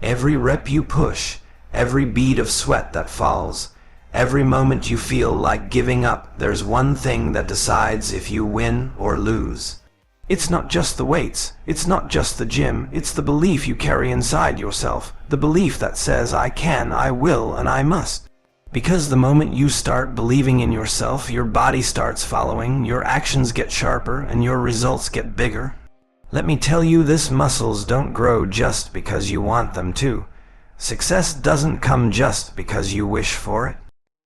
Every rep you push, every bead of sweat that falls, every moment you feel like giving up, there's one thing that decides if you win or lose. It's not just the weights, it's not just the gym, it's the belief you carry inside yourself, the belief that says I can, I will, and I must. Because the moment you start believing in yourself, your body starts following, your actions get sharper, and your results get bigger. Let me tell you, this muscles don't grow just because you want them to. Success doesn't come just because you wish for it.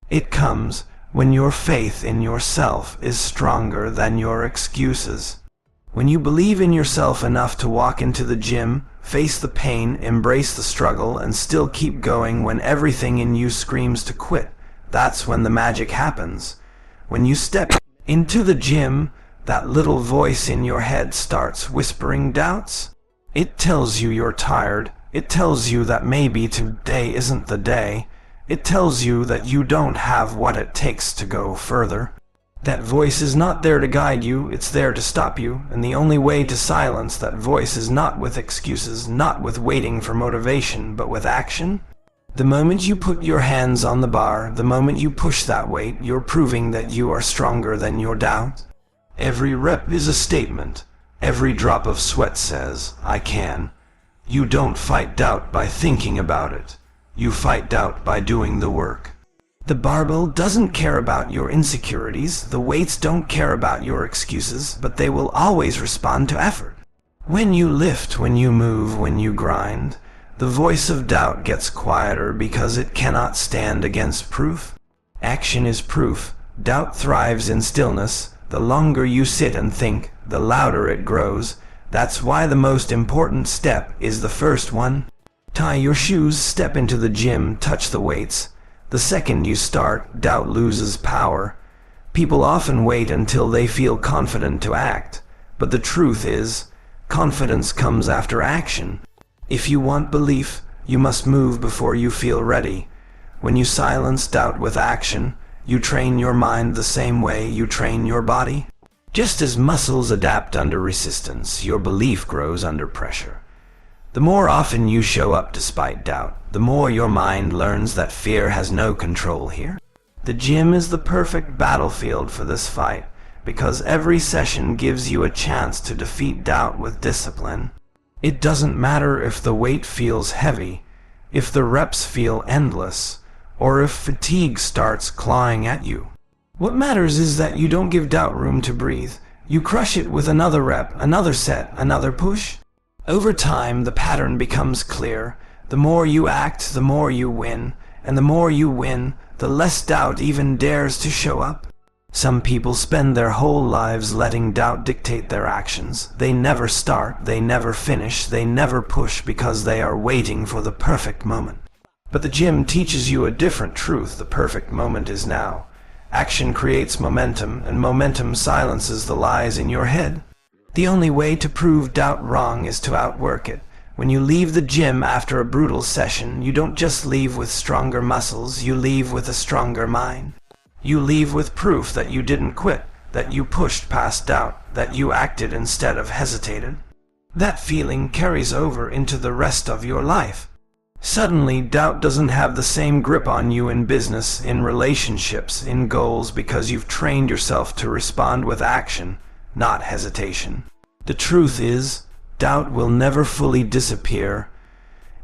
It comes when your faith in yourself is stronger than your excuses. When you believe in yourself enough to walk into the gym, face the pain, embrace the struggle, and still keep going when everything in you screams to quit, that's when the magic happens. When you step into the gym, that little voice in your head starts whispering doubts. It tells you you're tired. It tells you that maybe today isn't the day. It tells you that you don't have what it takes to go further. That voice is not there to guide you, it's there to stop you, and the only way to silence that voice is not with excuses, not with waiting for motivation, but with action. The moment you put your hands on the bar, the moment you push that weight, you're proving that you are stronger than your doubt. Every rep is a statement. Every drop of sweat says, I can. You don't fight doubt by thinking about it. You fight doubt by doing the work. The barbell doesn't care about your insecurities, the weights don't care about your excuses, but they will always respond to effort. When you lift, when you move, when you grind, the voice of doubt gets quieter because it cannot stand against proof. Action is proof. Doubt thrives in stillness. The longer you sit and think, the louder it grows. That's why the most important step is the first one. Tie your shoes, step into the gym, touch the weights. The second you start, doubt loses power. People often wait until they feel confident to act, but the truth is, confidence comes after action. If you want belief, you must move before you feel ready. When you silence doubt with action, you train your mind the same way you train your body. Just as muscles adapt under resistance, your belief grows under pressure. The more often you show up despite doubt, the more your mind learns that fear has no control here. The gym is the perfect battlefield for this fight, because every session gives you a chance to defeat doubt with discipline. It doesn't matter if the weight feels heavy, if the reps feel endless, or if fatigue starts clawing at you. What matters is that you don't give doubt room to breathe. You crush it with another rep, another set, another push. Over time, the pattern becomes clear. The more you act, the more you win. And the more you win, the less doubt even dares to show up. Some people spend their whole lives letting doubt dictate their actions. They never start, they never finish, they never push because they are waiting for the perfect moment. But the gym teaches you a different truth. The perfect moment is now. Action creates momentum, and momentum silences the lies in your head. The only way to prove doubt wrong is to outwork it. When you leave the gym after a brutal session, you don't just leave with stronger muscles, you leave with a stronger mind. You leave with proof that you didn't quit, that you pushed past doubt, that you acted instead of hesitated. That feeling carries over into the rest of your life. Suddenly, doubt doesn't have the same grip on you in business, in relationships, in goals, because you've trained yourself to respond with action, not hesitation. The truth is, doubt will never fully disappear.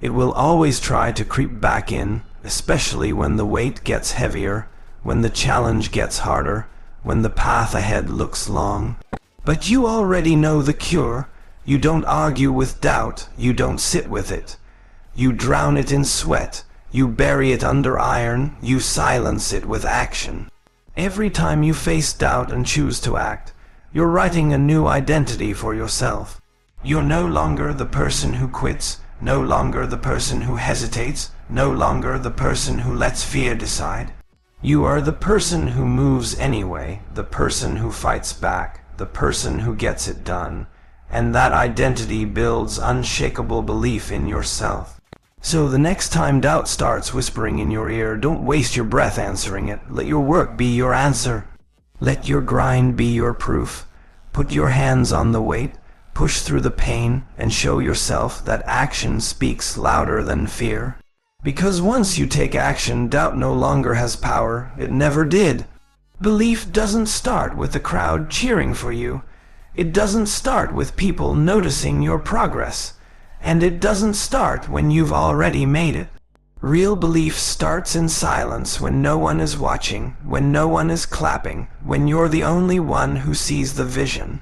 It will always try to creep back in, especially when the weight gets heavier, when the challenge gets harder, when the path ahead looks long. But you already know the cure. You don't argue with doubt, you don't sit with it. You drown it in sweat, you bury it under iron, you silence it with action. Every time you face doubt and choose to act, you're writing a new identity for yourself. You're no longer the person who quits, no longer the person who hesitates, no longer the person who lets fear decide. You are the person who moves anyway, the person who fights back, the person who gets it done. And that identity builds unshakable belief in yourself. So the next time doubt starts whispering in your ear, don't waste your breath answering it. Let your work be your answer. Let your grind be your proof. Put your hands on the weight. push through the pain, and show yourself that action speaks louder than fear. Because once you take action, doubt no longer has power. It never did. Belief doesn't start with the crowd cheering for you. It doesn't start with people noticing your progress. And it doesn't start when you've already made it. Real belief starts in silence, when no one is watching, when no one is clapping, when you're the only one who sees the vision.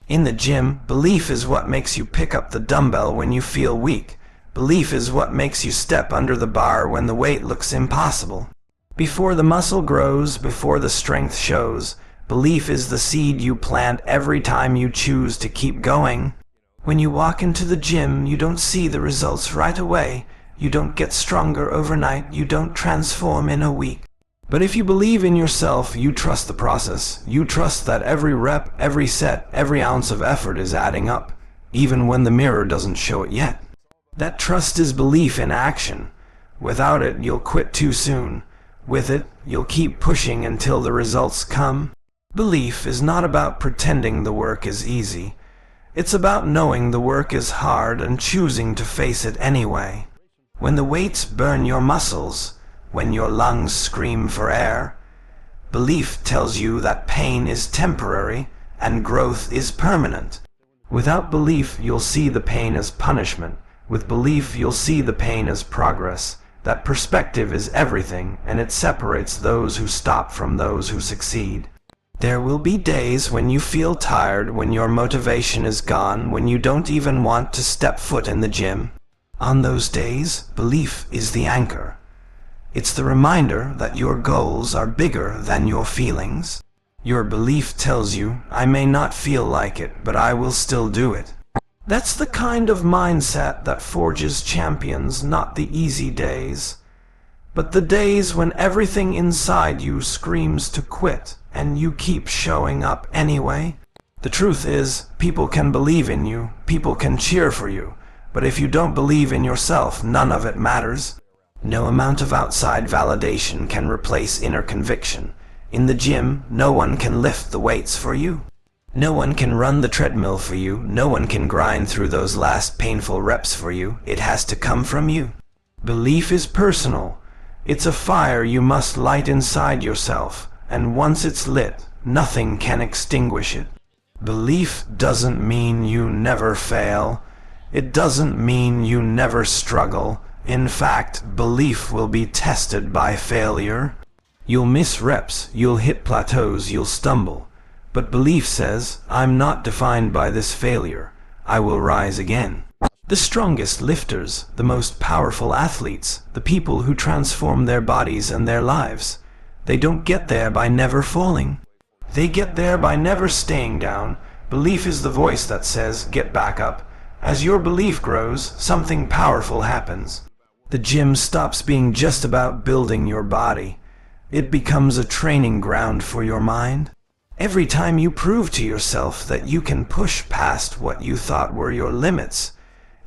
In the gym, belief is what makes you pick up the dumbbell when you feel weak. Belief is what makes you step under the bar when the weight looks impossible. Before the muscle grows, before the strength shows, belief is the seed you plant every time you choose to keep going. When you walk into the gym, you don't see the results right away. You don't get stronger overnight. You don't transform in a week. But if you believe in yourself, you trust the process. You trust that every rep, every set, every ounce of effort is adding up, even when the mirror doesn't show it yet. That trust is belief in action. Without it, you'll quit too soon. With it, you'll keep pushing until the results come. Belief is not about pretending the work is easy. It's about knowing the work is hard and choosing to face it anyway. When the weights burn your muscles, when your lungs scream for air, belief tells you that pain is temporary and growth is permanent. Without belief, you'll see the pain as punishment. With belief, you'll see the pain as progress. That perspective is everything, and it separates those who stop from those who succeed. There will be days when you feel tired, when your motivation is gone, when you don't even want to step foot in the gym. On those days, belief is the anchor. It's the reminder that your goals are bigger than your feelings. Your belief tells you, I may not feel like it, but I will still do it. That's the kind of mindset that forges champions, not the easy days, but the days when everything inside you screams to quit, and you keep showing up anyway. The truth is, people can believe in you, people can cheer for you, but if you don't believe in yourself, none of it matters. No amount of outside validation can replace inner conviction. In the gym, no one can lift the weights for you. No one can run the treadmill for you. No one can grind through those last painful reps for you. It has to come from you. Belief is personal. It's a fire you must light inside yourself, and once it's lit, nothing can extinguish it. Belief doesn't mean you never fail. It doesn't mean you never struggle. In fact, belief will be tested by failure. You'll miss reps, you'll hit plateaus, you'll stumble. But belief says, I'm not defined by this failure. I will rise again. The strongest lifters, the most powerful athletes, the people who transform their bodies and their lives, they don't get there by never falling. They get there by never staying down. Belief is the voice that says, get back up. As your belief grows, something powerful happens. The gym stops being just about building your body. It becomes a training ground for your mind. Every time you prove to yourself that you can push past what you thought were your limits,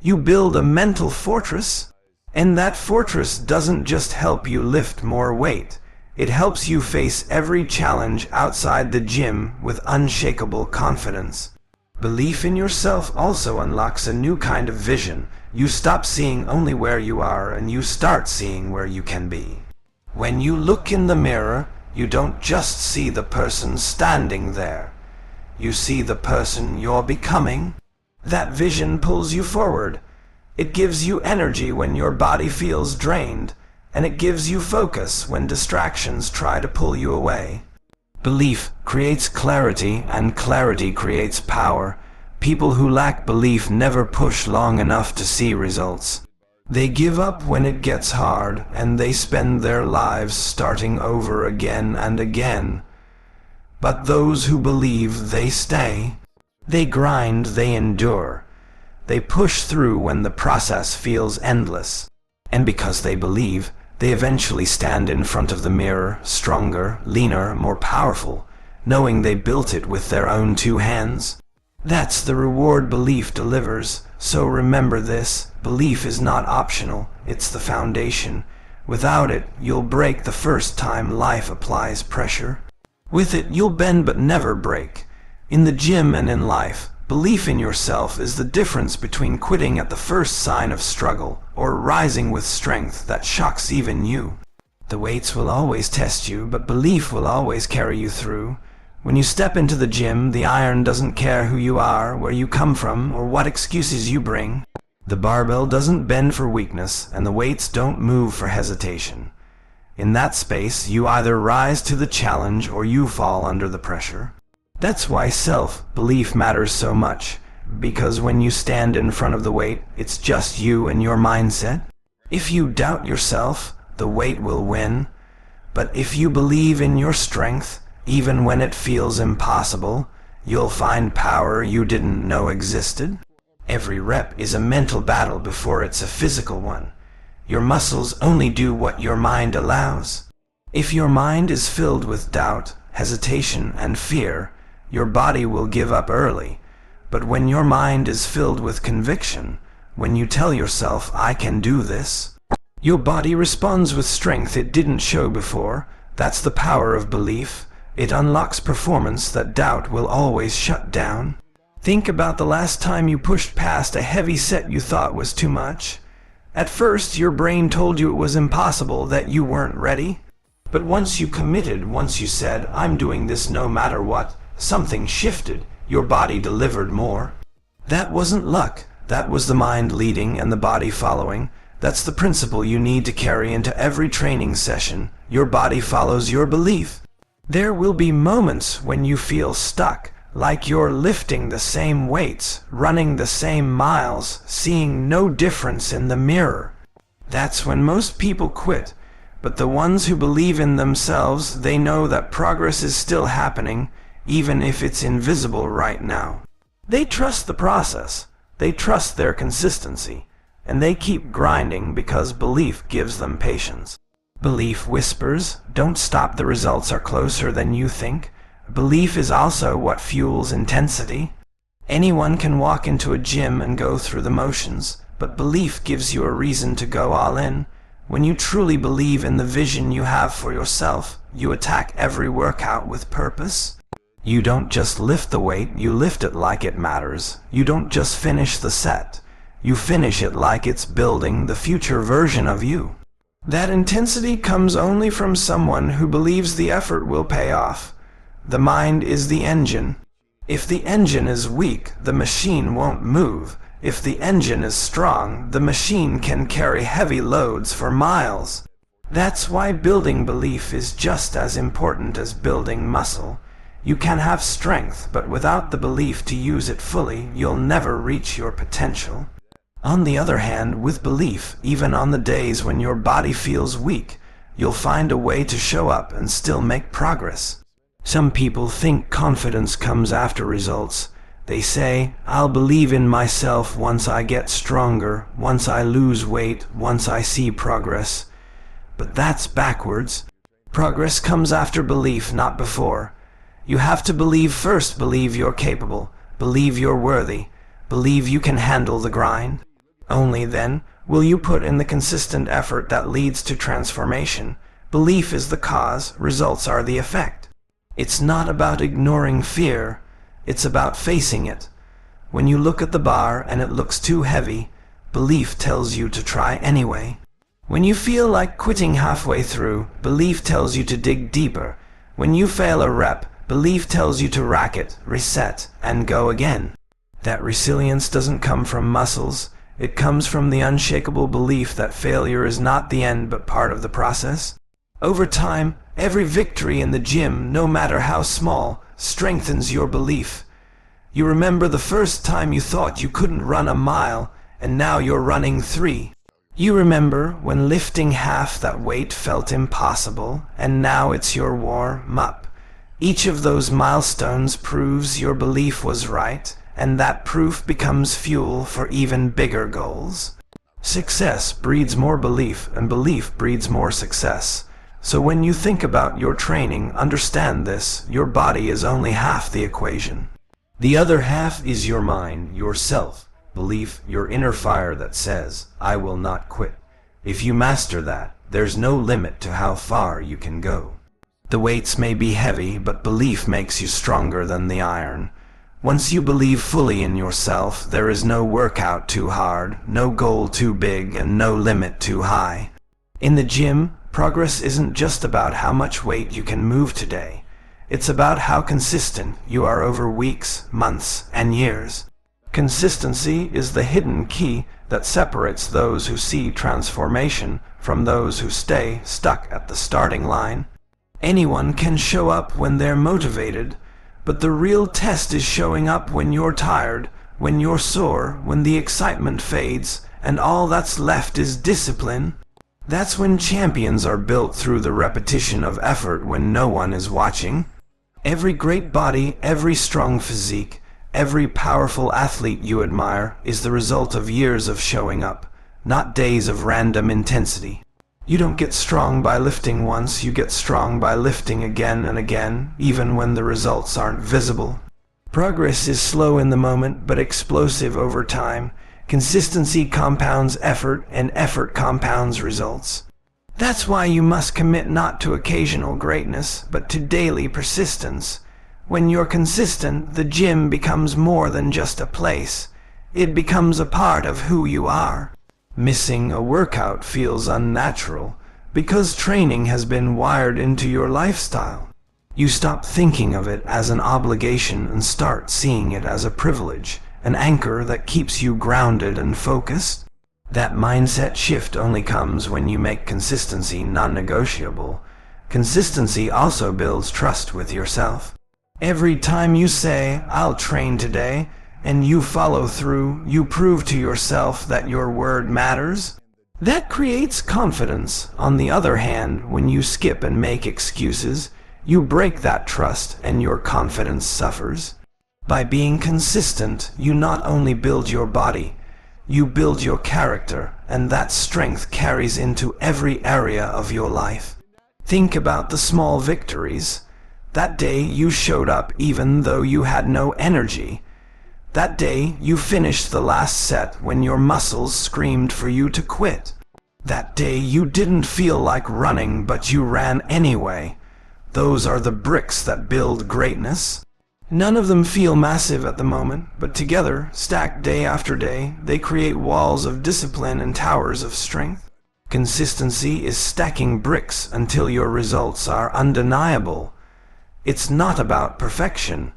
you build a mental fortress. And that fortress doesn't just help you lift more weight. It helps you face every challenge outside the gym with unshakable confidence. Belief in yourself also unlocks a new kind of vision. You stop seeing only where you are and you start seeing where you can be. When you look in the mirror, you don't just see the person standing there. You see the person you're becoming. That vision pulls you forward. It gives you energy when your body feels drained, and it gives you focus when distractions try to pull you away. Belief creates clarity, and clarity creates power. People who lack belief never push long enough to see results. They give up when it gets hard, and they spend their lives starting over again and again. But those who believe, they stay. They grind, they endure. They push through when the process feels endless. And because they believe, they eventually stand in front of the mirror, stronger, leaner, more powerful, knowing they built it with their own 2 hands. That's the reward belief delivers. So remember this, belief is not optional, it's the foundation. Without it, you'll break the first time life applies pressure. With it, you'll bend but never break. In the gym and in life, Belief in yourself is the difference between quitting at the first sign of struggle or rising with strength that shocks even you. The weights will always test you, but belief will always carry you through. When you step into the gym, the iron doesn't care who you are, where you come from, or what excuses you bring. The barbell doesn't bend for weakness, and the weights don't move for hesitation. In that space, you either rise to the challenge or you fall under the pressure. That's why self-belief matters so much, because when you stand in front of the weight, it's just you and your mindset. If you doubt yourself, the weight will win. But if you believe in your strength, even when it feels impossible, you'll find power you didn't know existed. Every rep is a mental battle before it's a physical one. Your muscles only do what your mind allows. If your mind is filled with doubt, hesitation, and fear, your body will give up early. But when your mind is filled with conviction, when you tell yourself, "I can do this," your body responds with strength it didn't show before. That's the power of belief. It unlocks performance that doubt will always shut down. Think about the last time you pushed past a heavy set you thought was too much. At first, your brain told you it was impossible, that you weren't ready. But once you committed, once you said, "I'm doing this no matter what," something shifted. Your body delivered more. That wasn't luck. That was the mind leading and the body following. That's the principle you need to carry into every training session. Your body follows your belief. There will be moments when you feel stuck, like you're lifting the same weights, running the same miles, seeing no difference in the mirror. That's when most people quit. But the ones who believe in themselves, they know that progress is still happening, even if it's invisible right now. They trust the process. They trust their consistency. And they keep grinding because belief gives them patience. Belief whispers, "Don't stop, the results are closer than you think." Belief is also what fuels intensity. Anyone can walk into a gym and go through the motions, but belief gives you a reason to go all in. When you truly believe in the vision you have for yourself, you attack every workout with purpose. You don't just lift the weight, you lift it like it matters. You don't just finish the set. You finish it like it's building the future version of you. That intensity comes only from someone who believes the effort will pay off. The mind is the engine. If the engine is weak, the machine won't move. If the engine is strong, the machine can carry heavy loads for miles. That's why building belief is just as important as building muscle. You can have strength, but without the belief to use it fully, you'll never reach your potential. On the other hand, with belief, even on the days when your body feels weak, you'll find a way to show up and still make progress. Some people think confidence comes after results. They say, "I'll believe in myself once I get stronger, once I lose weight, once I see progress." But that's backwards. Progress comes after belief, not before. You have to believe first. Believe you're capable. Believe you're worthy. Believe you can handle the grind. Only then will you put in the consistent effort that leads to transformation. Belief is the cause, results are the effect. It's not about ignoring fear, it's about facing it. When you look at the bar and it looks too heavy, belief tells you to try anyway. When you feel like quitting halfway through, belief tells you to dig deeper. When you fail a rep, belief tells you to rack it, reset, and go again. That resilience doesn't come from muscles. It comes from the unshakable belief that failure is not the end but part of the process. Over time, every victory in the gym, no matter how small, strengthens your belief. You remember the first time you thought you couldn't run a mile, and now you're running 3. You remember when lifting half that weight felt impossible, and now it's your warm-up. Each of those milestones proves your belief was right, and that proof becomes fuel for even bigger goals. Success breeds more belief, and belief breeds more success. So when you think about your training, understand this: your body is only half the equation. The other half is your mind, your self-belief, your inner fire that says, "I will not quit." If you master that, there's no limit to how far you can go. The weights may be heavy, but belief makes you stronger than the iron. Once you believe fully in yourself, there is no workout too hard, no goal too big, and no limit too high. In the gym, progress isn't just about how much weight you can move today. It's about how consistent you are over weeks, months, and years. Consistency is the hidden key that separates those who see transformation from those who stay stuck at the starting line. Anyone can show up when they're motivated, but the real test is showing up when you're tired, when you're sore, when the excitement fades, and all that's left is discipline. That's when champions are built through the repetition of effort when no one is watching. Every great body, every strong physique, every powerful athlete you admire is the result of years of showing up, not days of random intensity. You don't get strong by lifting once, you get strong by lifting again and again, even when the results aren't visible. Progress is slow in the moment, but explosive over time. Consistency compounds effort, and effort compounds results. That's why you must commit not to occasional greatness, but to daily persistence. When you're consistent, the gym becomes more than just a place. It becomes a part of who you are. Missing a workout feels unnatural because training has been wired into your lifestyle. You stop thinking of it as an obligation and start seeing it as a privilege, an anchor that keeps you grounded and focused. That mindset shift only comes when you make consistency non-negotiable. Consistency also builds trust with yourself. Every time you say, "I'll train today," and you follow through, you prove to yourself that your word matters. That creates confidence. On the other hand, when you skip and make excuses, you break that trust and your confidence suffers. By being consistent, you not only build your body, you build your character, and that strength carries into every area of your life. Think about the small victories. That day you showed up even though you had no energy. That day you finished the last set when your muscles screamed for you to quit. That day you didn't feel like running, but you ran anyway. Those are the bricks that build greatness. None of them feel massive at the moment, but together, stacked day after day, they create walls of discipline and towers of strength. Consistency is stacking bricks until your results are undeniable. It's not about perfection.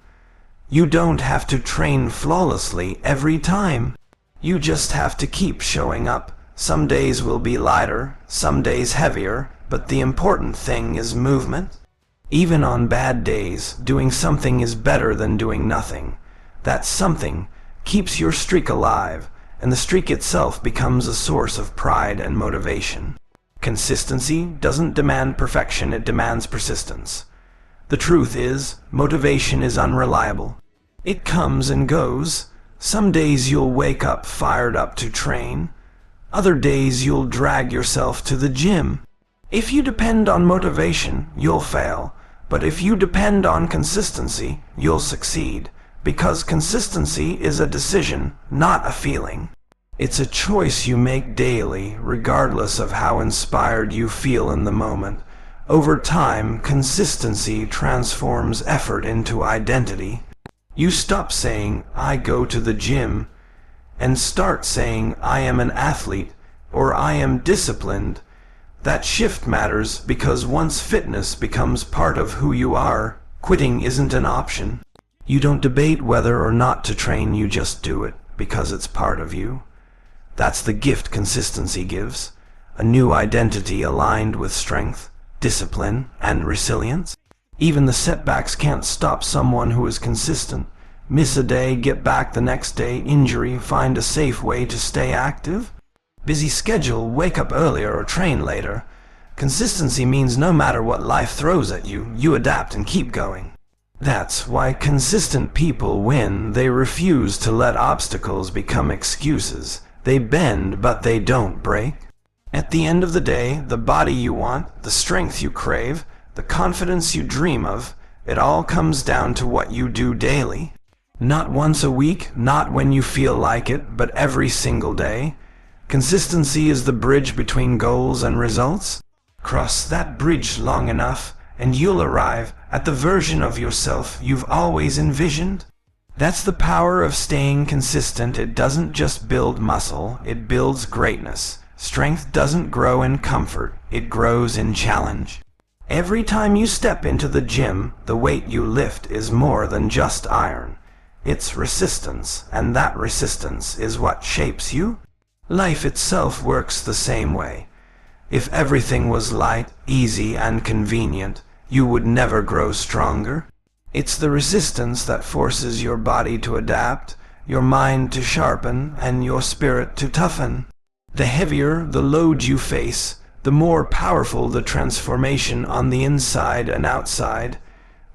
You don't have to train flawlessly every time. You just have to keep showing up. Some days will be lighter, some days heavier, but the important thing is movement. Even on bad days, doing something is better than doing nothing. That something keeps your streak alive, and the streak itself becomes a source of pride and motivation. Consistency doesn't demand perfection, it demands persistence. The truth is, motivation is unreliable. It comes and goes. Some days you'll wake up fired up to train. Other days you'll drag yourself to the gym. If you depend on motivation, you'll fail. But if you depend on consistency, you'll succeed. Because consistency is a decision, not a feeling. It's a choice you make daily, regardless of how inspired you feel in the moment. Over time, consistency transforms effort into identity. You stop saying, "I go to the gym," and start saying, "I am an athlete," or "I am disciplined." That shift matters because once fitness becomes part of who you are, quitting isn't an option. You don't debate whether or not to train, you just do it because it's part of you. That's the gift consistency gives, a new identity aligned with strength, discipline, and resilience. Even the setbacks can't stop someone who is consistent. Miss a day, get back the next day, injury, find a safe way to stay active. Busy schedule, wake up earlier or train later. Consistency means no matter what life throws at you, you adapt and keep going. That's why consistent people win. They refuse to let obstacles become excuses. They bend, but they don't break. At the end of the day, the body you want, the strength you crave, the confidence you dream of, it all comes down to what you do daily. Not once a week, not when you feel like it, but every single day. Consistency is the bridge between goals and results. Cross that bridge long enough, and you'll arrive at the version of yourself you've always envisioned. That's the power of staying consistent. It doesn't just build muscle, it builds greatness. Strength doesn't grow in comfort, it grows in challenge. Every time you step into the gym, the weight you lift is more than just iron. It's resistance, and that resistance is what shapes you. Life itself works the same way. If everything was light, easy, and convenient, you would never grow stronger. It's the resistance that forces your body to adapt, your mind to sharpen, and your spirit to toughen. The heavier the load you face, the more powerful the transformation on the inside and outside.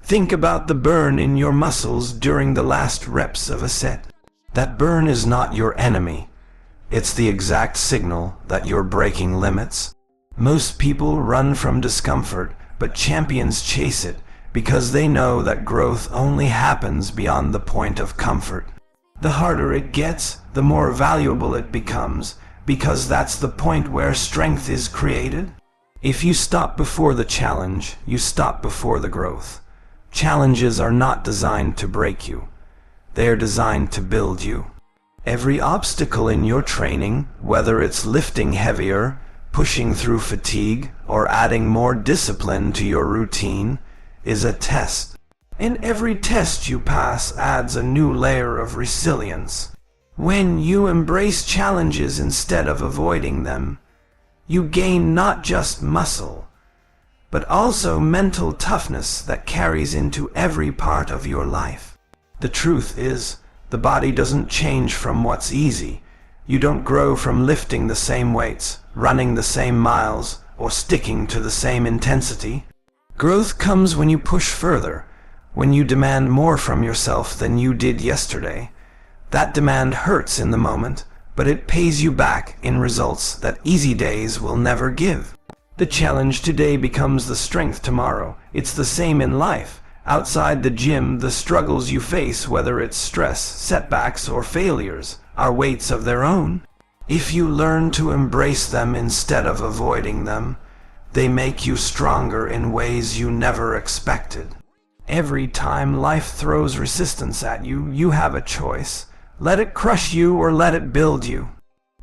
Think about the burn in your muscles during the last reps of a set. That burn is not your enemy. It's the exact signal that you're breaking limits. Most people run from discomfort, but champions chase it because they know that growth only happens beyond the point of comfort. The harder it gets, the more valuable it becomes, because that's the point where strength is created. If you stop before the challenge, you stop before the growth. Challenges are not designed to break you. They are designed to build you. Every obstacle in your training, whether it's lifting heavier, pushing through fatigue, or adding more discipline to your routine, is a test. And every test you pass adds a new layer of resilience. When you embrace challenges instead of avoiding them, you gain not just muscle, but also mental toughness that carries into every part of your life. The truth is, the body doesn't change from what's easy. You don't grow from lifting the same weights, running the same miles, or sticking to the same intensity. Growth comes when you push further, when you demand more from yourself than you did yesterday. That demand hurts in the moment, but it pays you back in results that easy days will never give. The challenge today becomes the strength tomorrow. It's the same in life. Outside the gym, the struggles you face, whether it's stress, setbacks, or failures, are weights of their own. If you learn to embrace them instead of avoiding them, they make you stronger in ways you never expected. Every time life throws resistance at you, you have a choice. Let it crush you or let it build you.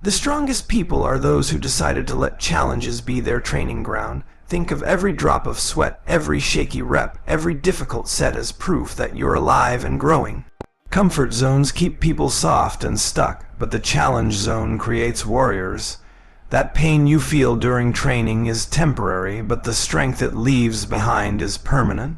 The strongest people are those who decided to let challenges be their training ground. Think of every drop of sweat, every shaky rep, every difficult set as proof that you're alive and growing. Comfort zones keep people soft and stuck, but the challenge zone creates warriors. That pain you feel during training is temporary, but the strength it leaves behind is permanent.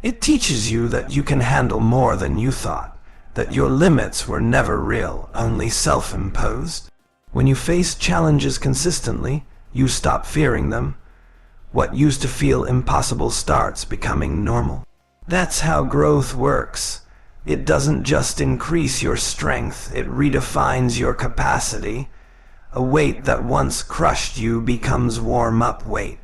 It teaches you that you can handle more than you thought, that your limits were never real, only self-imposed. When you face challenges consistently, you stop fearing them. What used to feel impossible starts becoming normal. That's how growth works. It doesn't just increase your strength, it redefines your capacity. A weight that once crushed you becomes warm-up weight.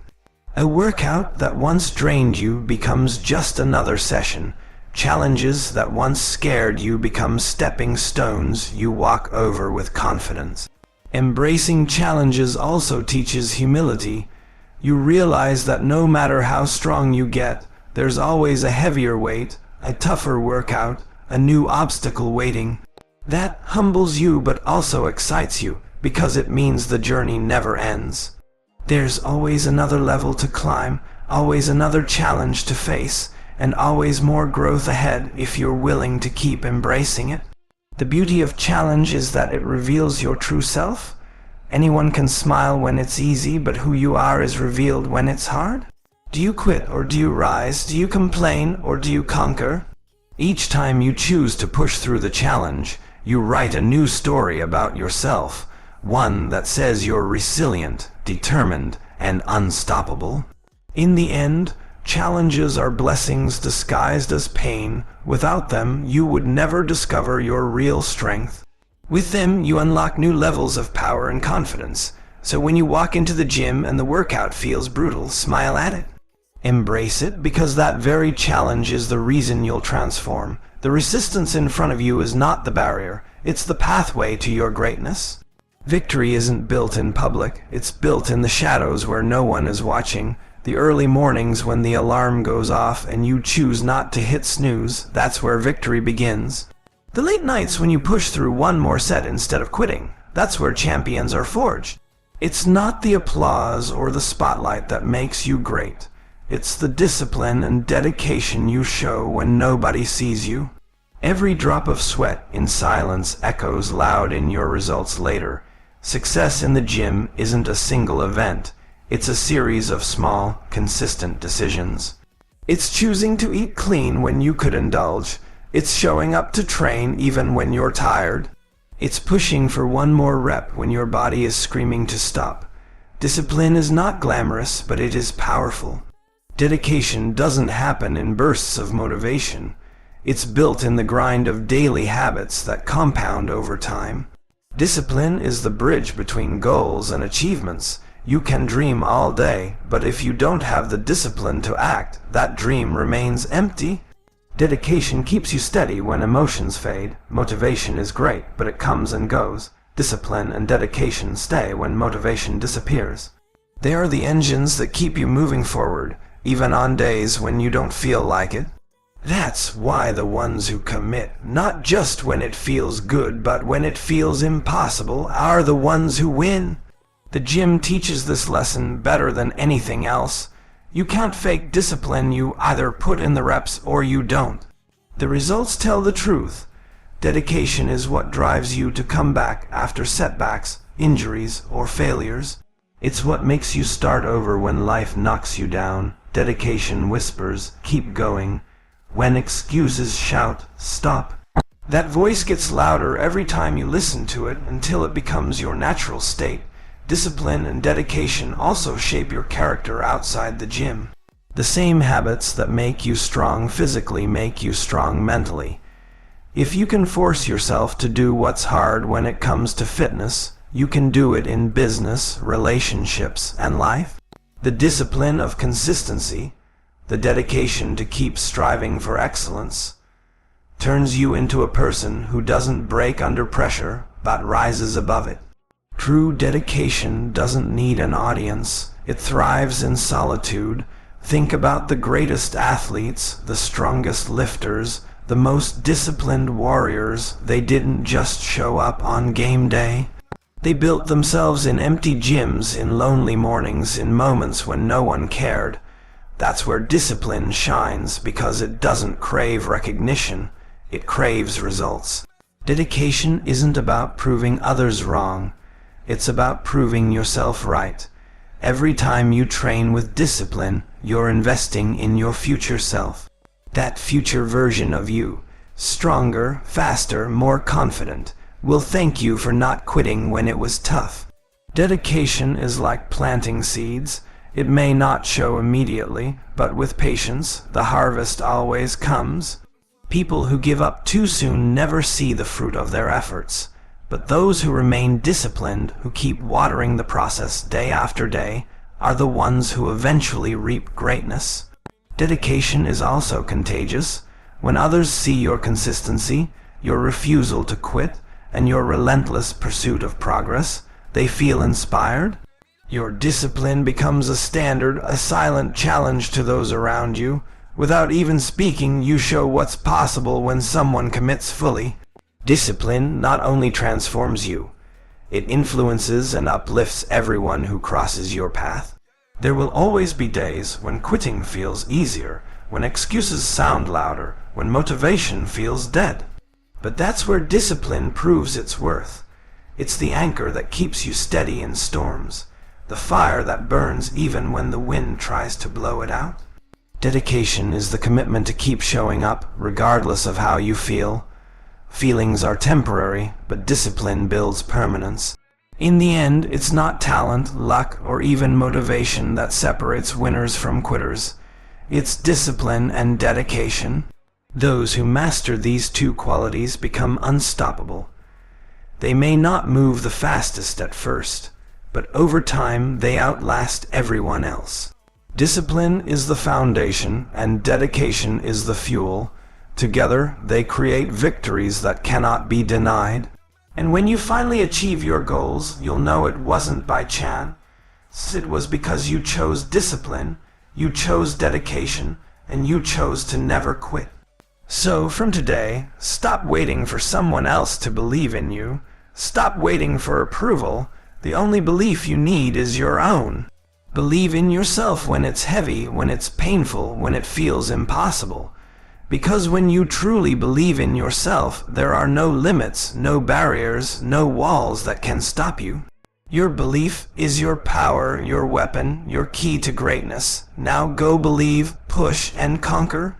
A workout that once drained you becomes just another session. Challenges that once scared you become stepping stones you walk over with confidence. Embracing challenges also teaches humility. You realize that no matter how strong you get, there's always a heavier weight, a tougher workout, a new obstacle waiting. That humbles you but also excites you, because it means the journey never ends. There's always another level to climb, always another challenge to face, and always more growth ahead if you're willing to keep embracing it. The beauty of challenge is that it reveals your true self. Anyone can smile when it's easy, but who you are is revealed when it's hard. Do you quit or do you rise? Do you complain or do you conquer? Each time you choose to push through the challenge, you write a new story about yourself. One that says you're resilient, determined, and unstoppable. In the end, challenges are blessings disguised as pain. Without them, you would never discover your real strength. With them, you unlock new levels of power and confidence. So when you walk into the gym and the workout feels brutal, smile at it. Embrace it, because that very challenge is the reason you'll transform. The resistance in front of you is not the barrier, it's the pathway to your greatness. Victory isn't built in public, it's built in the shadows where no one is watching. The early mornings when the alarm goes off and you choose not to hit snooze, that's where victory begins. The late nights when you push through one more set instead of quitting, that's where champions are forged. It's not the applause or the spotlight that makes you great. It's the discipline and dedication you show when nobody sees you. Every drop of sweat in silence echoes loud in your results later. Success in the gym isn't a single event. It's a series of small, consistent decisions. It's choosing to eat clean when you could indulge. It's showing up to train even when you're tired. It's pushing for one more rep when your body is screaming to stop. Discipline is not glamorous, but it is powerful. Dedication doesn't happen in bursts of motivation. It's built in the grind of daily habits that compound over time. Discipline is the bridge between goals and achievements. You can dream all day, but if you don't have the discipline to act, that dream remains empty. Dedication keeps you steady when emotions fade. Motivation is great, but it comes and goes. Discipline and dedication stay when motivation disappears. They are the engines that keep you moving forward, even on days when you don't feel like it. That's why the ones who commit, not just when it feels good, but when it feels impossible, are the ones who win. The gym teaches this lesson better than anything else. You can't fake discipline. You either put in the reps or you don't. The results tell the truth. Dedication is what drives you to come back after setbacks, injuries, or failures. It's what makes you start over when life knocks you down. Dedication whispers, keep going. When excuses shout, stop. That voice gets louder every time you listen to it until it becomes your natural state. Discipline and dedication also shape your character outside the gym. The same habits that make you strong physically make you strong mentally. If you can force yourself to do what's hard when it comes to fitness, you can do it in business, relationships, and life. The discipline of consistency, the dedication to keep striving for excellence, turns you into a person who doesn't break under pressure, but rises above it. True dedication doesn't need an audience. It thrives in solitude. Think about the greatest athletes, the strongest lifters, the most disciplined warriors. They didn't just show up on game day. They built themselves in empty gyms, in lonely mornings, in moments when no one cared. That's where discipline shines, because it doesn't crave recognition. It craves results. Dedication isn't about proving others wrong. It's about proving yourself right. Every time you train with discipline, you're investing in your future self. That future version of you, stronger, faster, more confident, will thank you for not quitting when it was tough. Dedication is like planting seeds. It may not show immediately, but with patience, the harvest always comes. People who give up too soon never see the fruit of their efforts. But those who remain disciplined, who keep watering the process day after day, are the ones who eventually reap greatness. Dedication is also contagious. When others see your consistency, your refusal to quit, and your relentless pursuit of progress, they feel inspired. Your discipline becomes a standard, a silent challenge to those around you. Without even speaking, you show what's possible when someone commits fully. Discipline not only transforms you, it influences and uplifts everyone who crosses your path. There will always be days when quitting feels easier, when excuses sound louder, when motivation feels dead. But that's where discipline proves its worth. It's the anchor that keeps you steady in storms, the fire that burns even when the wind tries to blow it out. Dedication is the commitment to keep showing up, regardless of how you feel. Feelings are temporary, but discipline builds permanence. In the end, it's not talent, luck, or even motivation that separates winners from quitters. It's discipline and dedication. Those who master these two qualities become unstoppable. They may not move the fastest at first, but over time they outlast everyone else. Discipline is the foundation, and dedication is the fuel. Together, they create victories that cannot be denied. And when you finally achieve your goals, you'll know it wasn't by chance. It was because you chose discipline, you chose dedication, and you chose to never quit. So from today, stop waiting for someone else to believe in you. Stop waiting for approval. The only belief you need is your own. Believe in yourself when it's heavy, when it's painful, when it feels impossible. Because when you truly believe in yourself, there are no limits, no barriers, no walls that can stop you. Your belief is your power, your weapon, your key to greatness. Now go believe, push, and conquer.